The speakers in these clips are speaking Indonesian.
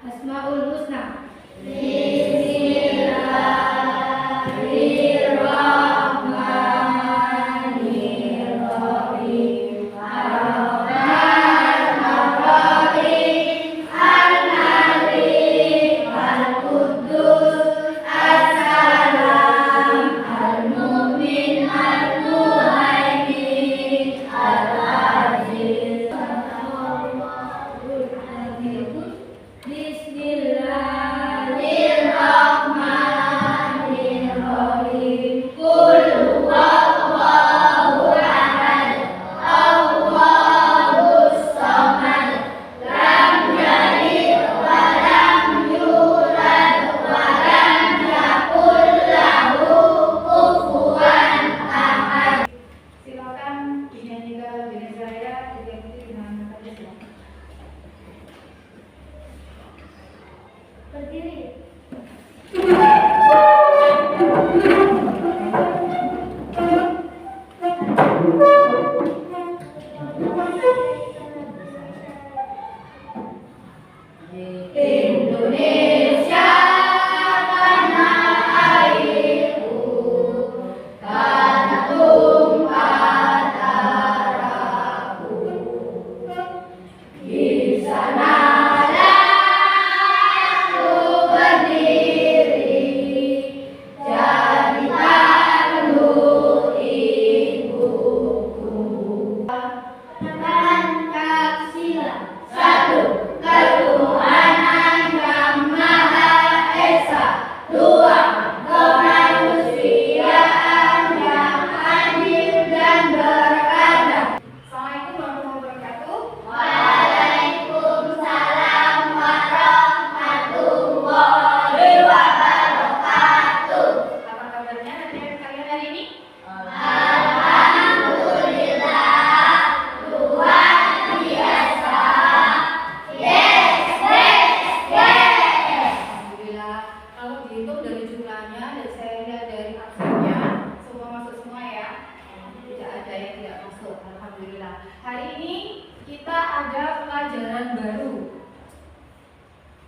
Asmaul Husna. Berdiri. Indonesia tanah airku, tanah tumpah darahku. Di sana hari ini kita ada pelajaran baru.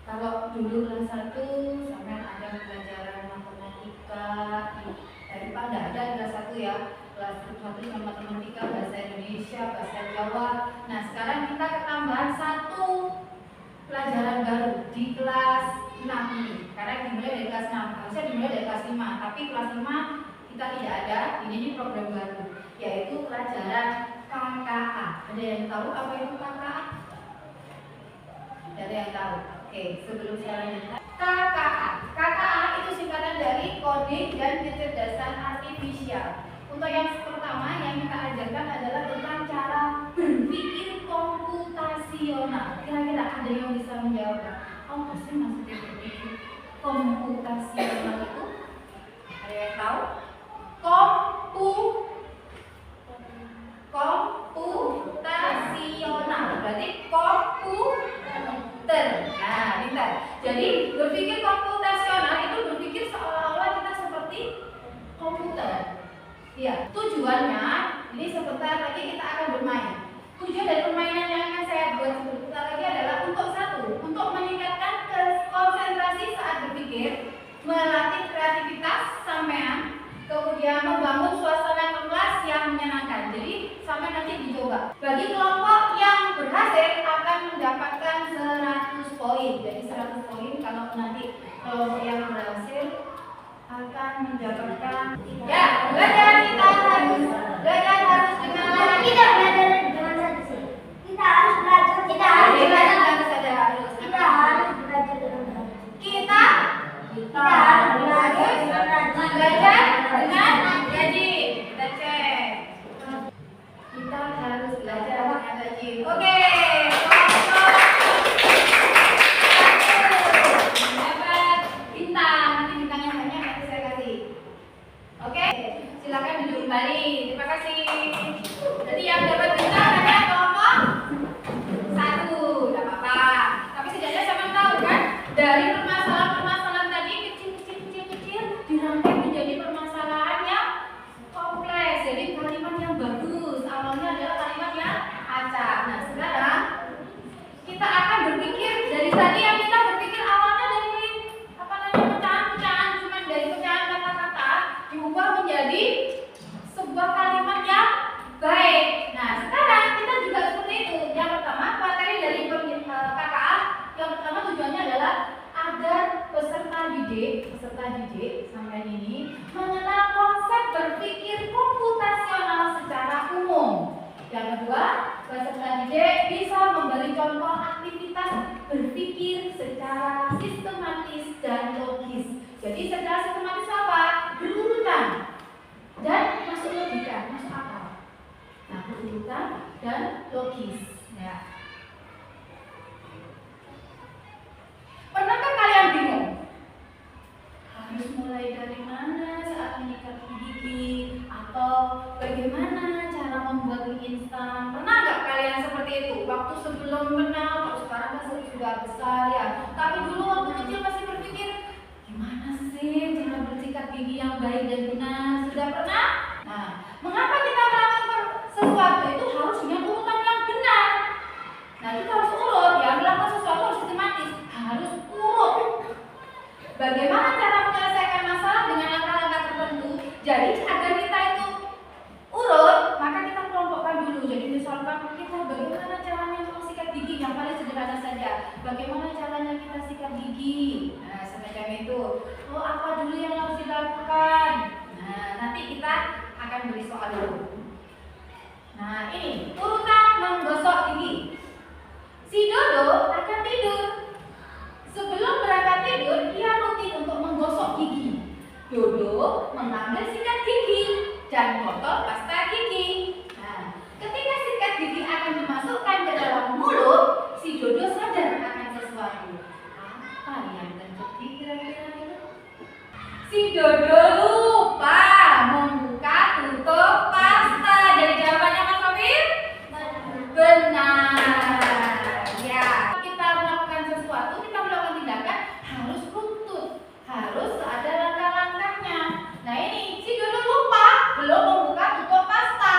Kalau dulu kelas 1 sampai ada pelajaran matematika, daripada ada kelas 1 ya, kelas 1 sama matematika, bahasa Indonesia, bahasa Jawa. Nah sekarang kita ketambahan 1 pelajaran baru di kelas 6 ini. Karena dimulai dari kelas 6, harusnya dimulai dari kelas 5, tapi kelas 5 kita tidak ada. Ini program baru, yaitu pelajaran KKA. Ada yang tahu apa itu KKA? Ada yang tahu? Oke, sebelum saya lanjutkan, KKA itu singkatan dari Coding dan Kecerdasan Artifisial. Untuk yang pertama yang kita ajarkan adalah tentang cara berpikir komputasional. Kira-kira ada yang bisa menjawab? Apa sih maksudnya berpikir komputasional itu? Ada yang tahu? Komputasional berarti komputer. Nah, pintar. Jadi berpikir komputasional itu berpikir seolah-olah kita seperti komputer. Ya, tujuannya ini sebentar lagi kita akan bermain. Tujuan dari permainan yang akan saya buat sebentar lagi adalah untuk meningkatkan konsentrasi saat berpikir, melatih kreativitas sampean, kemudian membangun suasana kelas yang menyenangkan. Jadi sampai nanti dicoba. Bagi kelompok yang berhasil akan mendapatkan 100 100 poin. Kalau nanti kelompok yang berhasil akan mendapatkan ya, belajar kita harus dengan Tidak belajar dengan saja. Kita harus belajar. Kita harus belajar dengan saja. Kita harus belajar dengan saja. kita harus belajar dengan rajin. Kita cek. Kita harus belajar dengan rajin. Oke. Dapat bintang. Nanti bintangnya banyak nanti saya kasih. Oke. Silakan duduk kembali. Terima kasih. Jadi yang dapat bintang hanya kelompok 1. Tidak apa-apa. Tapi setidaknya sama tahu kan dari permasalahan tadi kecil dirangkai menjadi permasalahan yang kompleks. Jadi kalimat yang bagus awalnya adalah kalimat yang acak. Nah sekarang kita akan berpikir dari tadi yang kita berpikir awalnya dari pecahan-pecahan, cuma dari pecahan kata-kata diubah menjadi sebuah kalimat yang baik. Nah sekarang kita juga seperti itu. Yang pertama materi dari KKA yang pertama tujuannya adalah agar peserta didik sampai ini mengenal konsep berpikir komputasional secara umum. Yang kedua, peserta didik bisa memberi contoh aktivitas berpikir secara sistematis dan logis. Jadi secara sistematis apa? Berurutan dan masuk logika, masuk akal. Nah, berurutan dan logis. Ya. Pernahkah kalian bingung? Harus mulai dari mana saat menyikat gigi atau bagaimana cara membuat mie instan? Pernah nggak kalian seperti itu? Waktu sebelum kenal, kalau sekarang kan sudah besar ya. Tapi dulu waktu kecil masih berpikir gimana sih cara bersikat gigi yang baik dan benar? Sudah pernah? Nah, mengapa kita melakukan sesuatu itu harus dengan urutan yang benar? Nah, kita harus urut ya, melakukan sesuatu harus sistematis, harus urut. Bagaimana cara menyelesaikan masalah dengan langkah-langkah tertentu? Jadi agar kita itu urut, maka kita kelompokkan dulu. Jadi misalkan kita bagaimana caranya sikat gigi yang paling sederhana saja. Bagaimana caranya kita sikat gigi? Nah, semacam itu. Oh, apa dulu yang harus dilakukan? Nah, nanti kita akan beri soal dulu. Nah, ini urutan menggosok gigi. Si Dodo akan tidur. Sebelum berangkat tidur, ia rutin untuk menggosok gigi. Dodo mengambil sikat gigi dan botol pasta gigi. Nah, ketika sikat gigi akan dimasukkan ke dalam mulut, si Dodo sadar akan sesuatu. Apa yang terjadi kira-kira itu? Si Dodo lupa membuka tutup pasta. Jadi jawabannya Mas Robin? Benar. Ya, kita melakukan sesuatu, kita melakukan tindakan harus runtut, harus ada langkah-langkahnya. Nah ini si Dodo lupa belum membuka tutup pasta,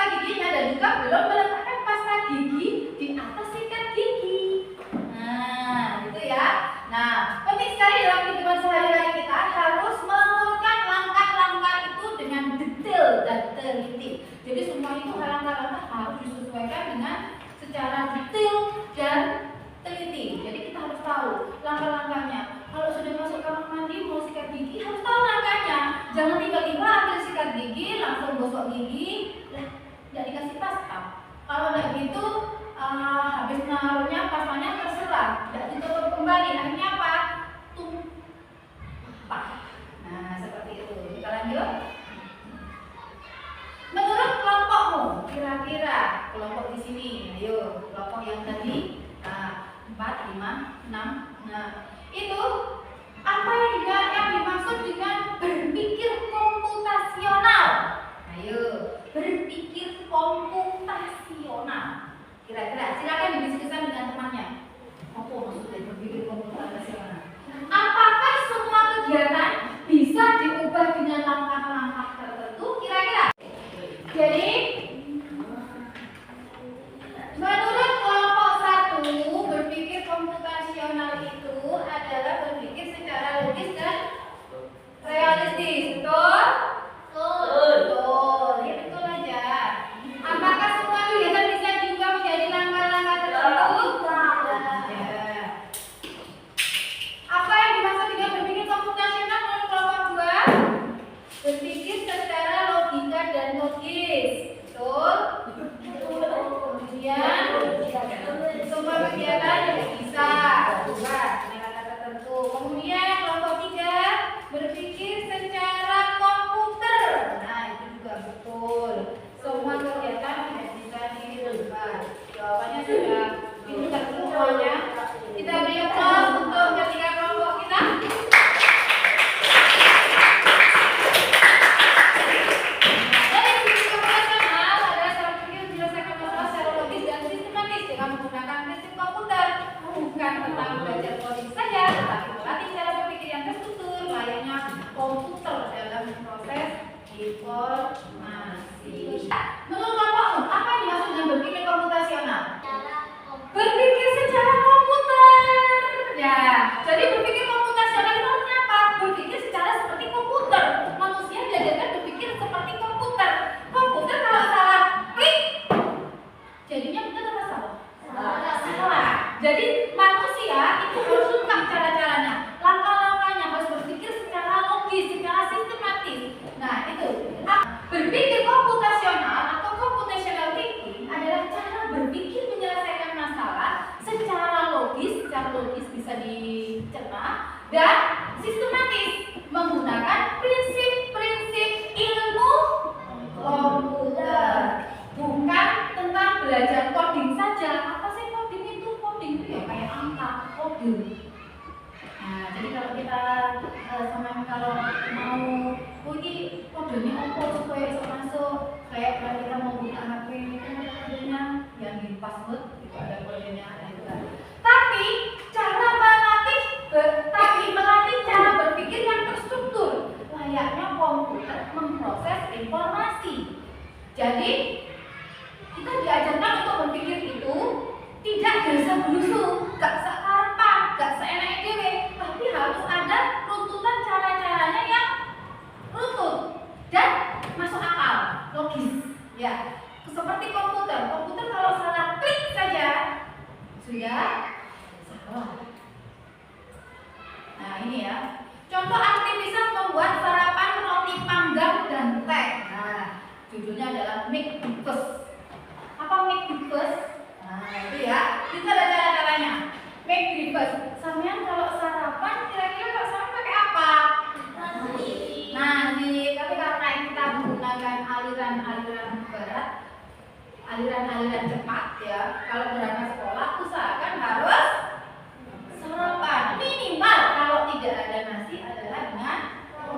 giginya dan juga belum meletakkan pasta gigi di atas sikat gigi. Nah, gitu ya. Nah, penting sekali dalam kehidupan sehari-hari kita harus mengurutkan langkah-langkah itu dengan detail dan teliti. Jadi semua itu langkah-langkah harus disesuaikan dengan secara detail dan teliti. Jadi kita harus tahu langkah-langkahnya. Kalau sudah masuk kamar mandi mau sikat gigi harus tahu langkahnya. Jangan tiba-tiba ambil sikat gigi langsung gosok gigi, tidak dikasih pasta. Kalau tidak gitu habis naruhnya pastanya terserah, tidak ditutup kembali. Akhirnya apa? Tumpah. Nah seperti itu. Kita lanjut. Menurut kelompokmu, kira-kira kelompok di sini, ayo kelompok yang tadi 4, 5, 6. Nah, itu apa yang dimaksud dengan berpikir komputasional? Ayo, berpikir komputasional. Kira-kira silakan didiskusikan dengan temannya. Apa maksudnya berpikir komputasional? Apakah semua kegiatan bisa diubah dengan langkah-langkah tertentu? Kira-kira. Jadi menurut kelompok 1, berpikir komputasional itu adalah berpikir secara logis dan realistis. Betul? Betul. Ya betul aja. Apakah semua kegiatan bisa diubah bukan tentang belajar coding saja, tetapi melatih cara berpikir yang terstruktur layaknya komputer dalam proses informasi. Menurut kelompokmu, apa yang dimaksud dengan berpikir komputasional? Berpikir secara komputer. Ya, jadi berpikir komputasional itu artinya apa? Berpikir secara seperti komputer. Manusia diajarkan berpikir seperti komputer. Komputer kalau salah klik, jadinya benar atau salah? Salah. Jadi manusia itu harus suka cara-caranya, langkah-langkahnya harus berpikir secara logis, secara sistematis. Nah itu berpikir komputasional atau computational thinking adalah cara berpikir menyelesaikan masalah secara logis bisa dicerna dan sistematis menggunakan prinsip-prinsip ilmu komputer. Bukan tentang belajar coding saja. Apa sih coding itu? Coding itu ya kayak angka, kode. Nah, jadi kalau kita kalau mau ini kodenya apa supaya bisa masuk, kayak kalau kita mau buka HP itu ada kodenya yang di password itu ada kodenya itu kan. Tapi melatih cara berpikir yang terstruktur layaknya komputer memproses informasi. Jadi kita diajarkan untuk berpikir itu tidak desah-desus, gak sekarepan, gak seenak dewe, tapi harus ada runtutan cara-caranya yang runtut dan masuk akal, logis. Ya, seperti komputer. Komputer kalau salah klik saja sudah salah. Nah ini ya, contoh aktivitas membuat sarapan roti panggang dan teh. Nah, judulnya adalah make breakfast. Apa make breakfast? Nah itu ya, kita ada cara-caranya. Make breakfast. Sampean kalau sarapan kira-kira kalau sarapan pakai apa? Nasi. Tapi karena kita menggunakan aliran-aliran berat, aliran-aliran cepat ya. Kalau berangkat sekolah usahakan harus sarapan minimal kalau tidak ada nasi adalah dengan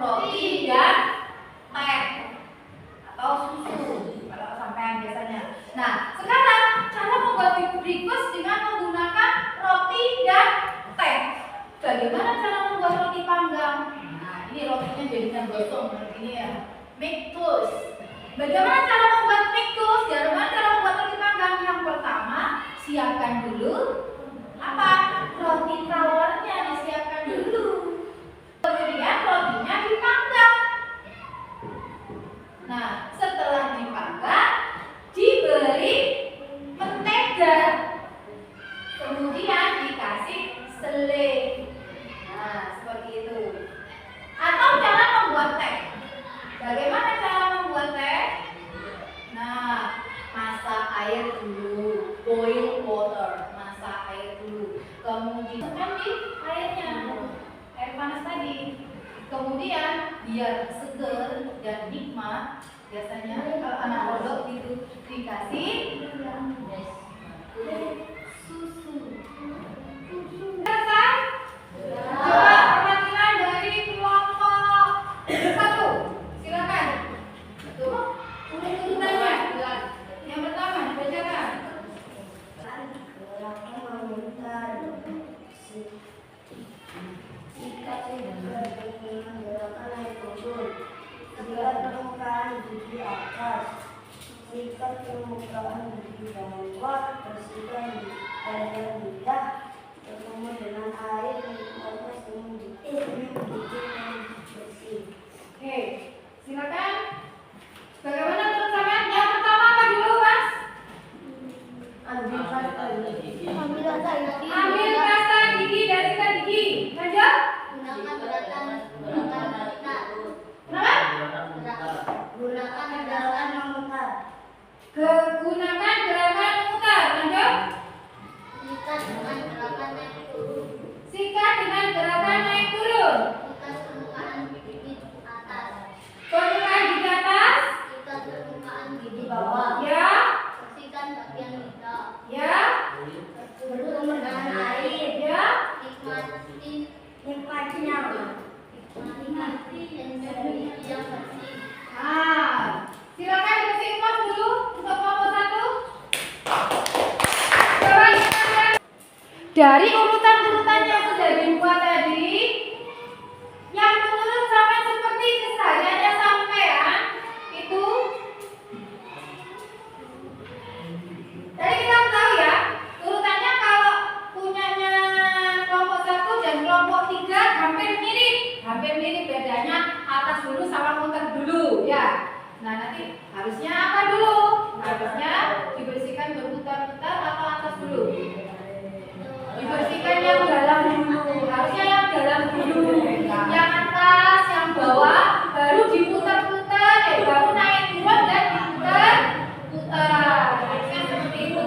roti dan teh atau susu kalau sampean biasanya. Nah, sekarang cara membuat breakfast dengan menggunakan roti dan teh. Bagaimana cara membuat roti panggang? Nah, ini rotinya jadinya gosong seperti ini ya. Make toast. Bagaimana cara membuat make toast? Bagaimana cara membuat roti panggang? Yang pertama, siapkan dulu apa? Roti tawarnya disiapkan dulu. Kemudian rotinya dipanggang. Nah, setelah dipanggang diberi mentega, kemudian dikasih selai. Nah, seperti itu. Atau cara membuat teh. Bagaimana cara membuat teh? Nah, masak air dulu, boil water, masak air dulu. Kemudian kan di airnya, air panas tadi. Kemudian biar seger dan nikmat, biasanya kalau anak pondok itu dikasih susu. Selesai? Coba perwakilan dari kelompok 1, silakan. Tuh, urutannya. Yang pertama dibacakan. Permukaan gigi atas, sikat permukaan gigi bawah, bersihkan bagian lidah, bertemu dengan air, menikmati senyum gigi yang bersih. Oke, silakan. Bagaimana menurut kalian? Yang pertama apa dulu, Mas? Ambil pasta gigi dari sikat gigi. Lanjut. Gunakan gerakan memutar. Gunakan gerakan memutar. Lanjut. Sikat dengan gerakan naik turun. Sikat dengan gerakan naik turun. Sikat permukaan gigi atas. Permukaan gigi atas. Sikat permukaan gigi bawah. Ya. Bersihkan bagian lidah. Ya. Bertemu dengan Dari urutan-urutan yang sudah dibuat tadi, yang menurut sampean seperti kesehariannya sampean itu, tadi kita tahu ya, urutannya kalau punyanya kelompok 1 dan kelompok 3 hampir mirip bedanya atas dulu sama muter dulu ya. Nah nanti harusnya apa dulu? Harusnya dibersihkan berputar-putar atau atas dulu? Dibersihkan yang dalam dulu, harusnya yang dalam dulu, yang atas, yang bawah, baru diputar-putar, baru naik turun dan diputar-putar, harusnya seperti itu.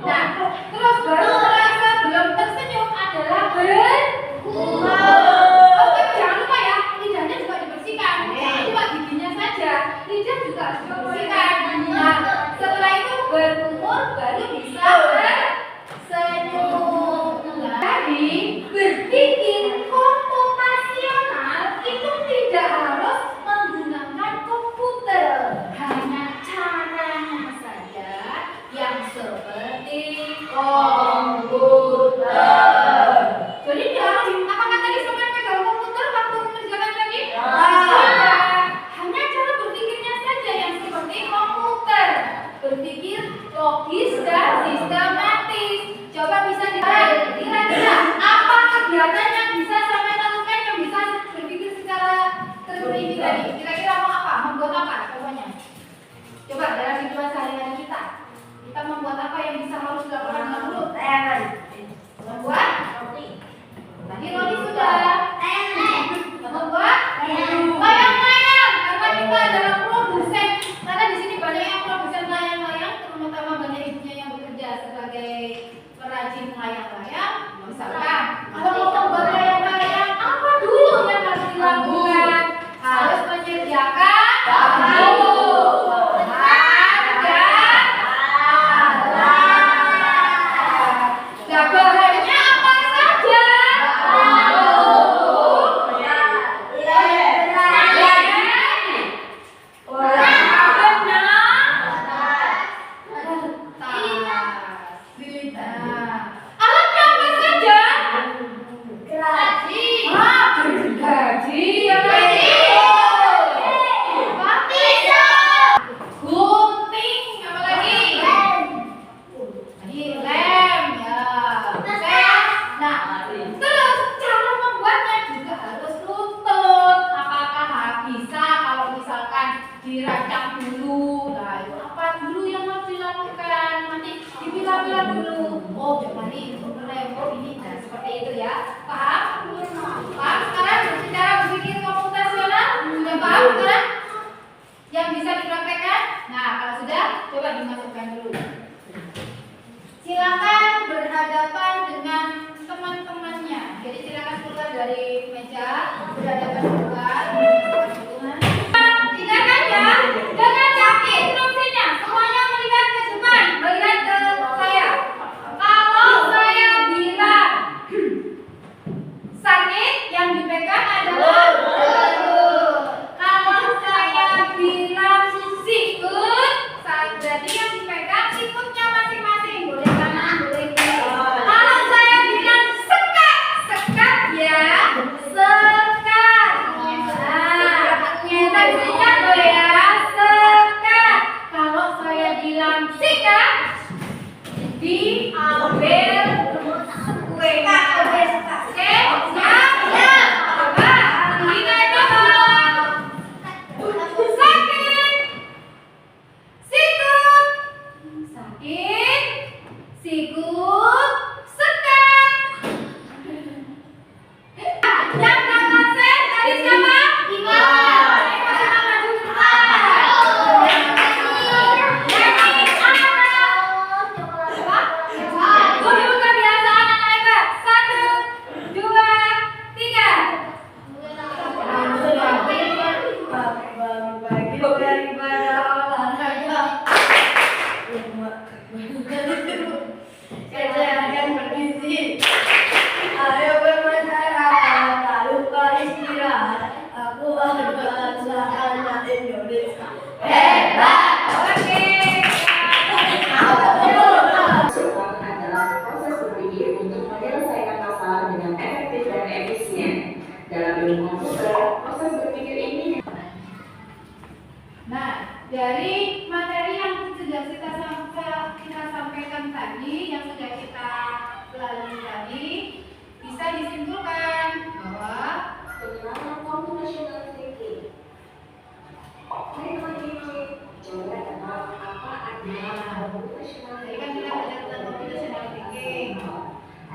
Nah, terus baru terasa belum tersenyum adalah Oke, jangan lupa ya, lidahnya juga dibersihkan, jangan lupa giginya saja, lidah juga harus dibersihkan. Nah, setelah itu berkumur baru bisa tersenyum. Jadi berpikir komputasional itu tidak harus menggunakan komputer, hanya caranya saja yang seperti komputer. Jadi tidak harus, apakah tadi sampai pegang komputer waktu mengerjakan tadi? Tidak, hanya cara berpikirnya saja yang seperti komputer, berpikir logis dan sistematis. Coba bisa kira-kira apa kegiatan yang bisa sampai lakukan yang bisa berpikir secara terperinci tadi? Kira-kira mau apa? Membuat apa? Pokoknya. Coba dalam kehidupan sehari-hari kita membuat apa yang bisa harus dilakukan dengan mulut? Membuat roti. Tadi roti sudah. Membuat layang-layang. Karena kita adalah produsen. Karena di sini banyak yang produsen layang-layang, terutama banyak ibunya yang bekerja sebagai perajin layang-layang. Misalkan kalau mau membuat layang-layang, apa dulu yang harus dilakukan? Harus menyediakan bambu, nah, bahannya apa saja? Alatnya apa saja? Gergaji. Gergaji yang lagi. Gunting, apa lagi? Ini lem ya. Nah, terus cara membuatnya juga harus lutut. Apakah bisa kalau misalkan dirancang dulu? Nah, itu apa dulu yang harus dilakukan? Nanti dipilah-pilah dulu. Oh, jangan ini untuk lem. Oh, ini. Nah, seperti itu ya. Paham? Paham sekarang secara berpikir komputasional? Sudah paham sekarang? Yang bisa dipraktekkan? Nah, kalau sudah, coba dimasukkan dulu. Silakan berhadapan dengan teman-temannya. Jadi silakan keluar dari meja, berhadapan keluar. Tindakan ya, dengan kaki instruksinya. Semuanya melihat ke depan, melihat ke saya. Kalau saya bilang sakit, yang dipegang adalah kalau saya bilang sikut, berarti yang dipegang sikutnya masing-masing. Boleh kanan, boleh kiri. Kalau saya bilang sekat, sekat ya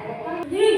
Ada kan?